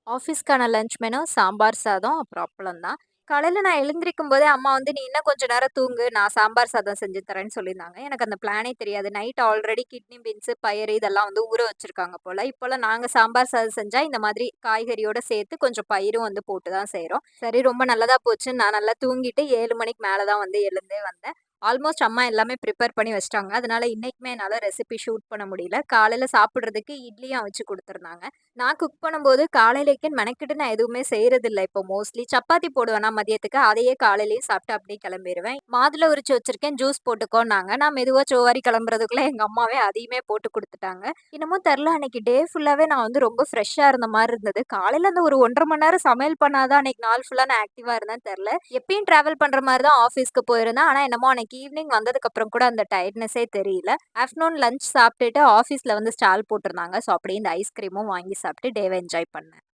ஆஃபீஸ்க்கான lunch menu sambar சாதம், அப்புறம் அப்பளம் தான். காலையில நான் எழுந்திரிக்கும்போதே அம்மா வந்து, "நீ இன்னும் கொஞ்ச நேரம் தூங்கு. நான் சாம்பார் சாதம் செஞ்சு தரேன்னு" சொல்லியிருந்தாங்க. எனக்கு அந்த பிளானே தெரியாது. நைட் ஆல்ரெடி கிட்னி பீன்ஸு, பயறு இதெல்லாம் வந்து ஊற வச்சிருக்காங்க போல. இப்போலாம் நாங்க சாம்பார் சாதம் செஞ்சா, இந்த மாதிரி காய்கறியோட சேர்த்து கொஞ்சம் பயிரும் வந்து போட்டு தான் செய்றோம். சரி ரொம்ப நல்லதா போச்சுன்னு நான் நல்லா தூங்கிட்டு 7 மணிக்கு மேல தான் வந்து எழுந்தே வந்தேன். ஆல்மோஸ்ட் அம்மா எல்லாமே ப்ரிப்பேர் பண்ணி வச்சுட்டாங்க. அதனால இன்னைக்குமே என்னால ரெசிபி ஷூட் பண்ண முடியல. காலையில சாப்பிடுறதுக்கு இட்லியும் அவிச்சு குடுத்துருந்தாங்க. நான் குக் பண்ணும்போது காலையிலேக்குன்னு மெனக்கெட்டு நான் எதுவுமே செய்றதில்ல. இப்போ மோஸ்ட்லி சப்பாத்தி போடுவேனா மதியத்துக்கு, அதையே காலையிலேயே சாப்பிட்டு அப்படியே கிளம்பிருவேன். மாதுளை உரிச்சு வச்சிருக்கேன், ஜூஸ் போட்டுக்கோன்னாங்க. நான் மெதுவா சோவாரி கிளம்புறதுக்குள்ள எங்க அம்மாவே அதையுமே போட்டு குடுத்துட்டாங்க. என்னமோ தெர்ல அன்னைக்கு டே ஃபுல்லாவே நான் வந்து ரொம்ப ஃப்ரெஷ்ஷா இருந்த மாரி இருந்தது. காலையில அந்த ஒரு 1 1/2 மணி நேரம் சமையல் பண்ணா தான் அன்னைக்கு நாள் ஃபுல்லா நான் ஆக்டிவா இருந்தேன்னு தெர்ல. எப்பயும் டிராவல் பண்ற மாரி தான் ஆஃபீஸ்க்கு போயிருந்தேன். ஆனா என்னமோ அன்னைக்கு ஈவினிங் வந்ததுக்கப்புறம் கூட அந்த டயர்ட்னஸே தெரியல. ஆஃப்டர்நூன் லஞ்ச் சாப்பிட்டுட்டு ஆஃபீஸ்ல வந்து ஸ்டால் போட்டிருந்தாங்க. ஸோ அப்படியே இந்த ஐஸ்கிரீமும் வாங்கி சாப்பிட்டு டேவ என்ஜாய் பண்ணேன்.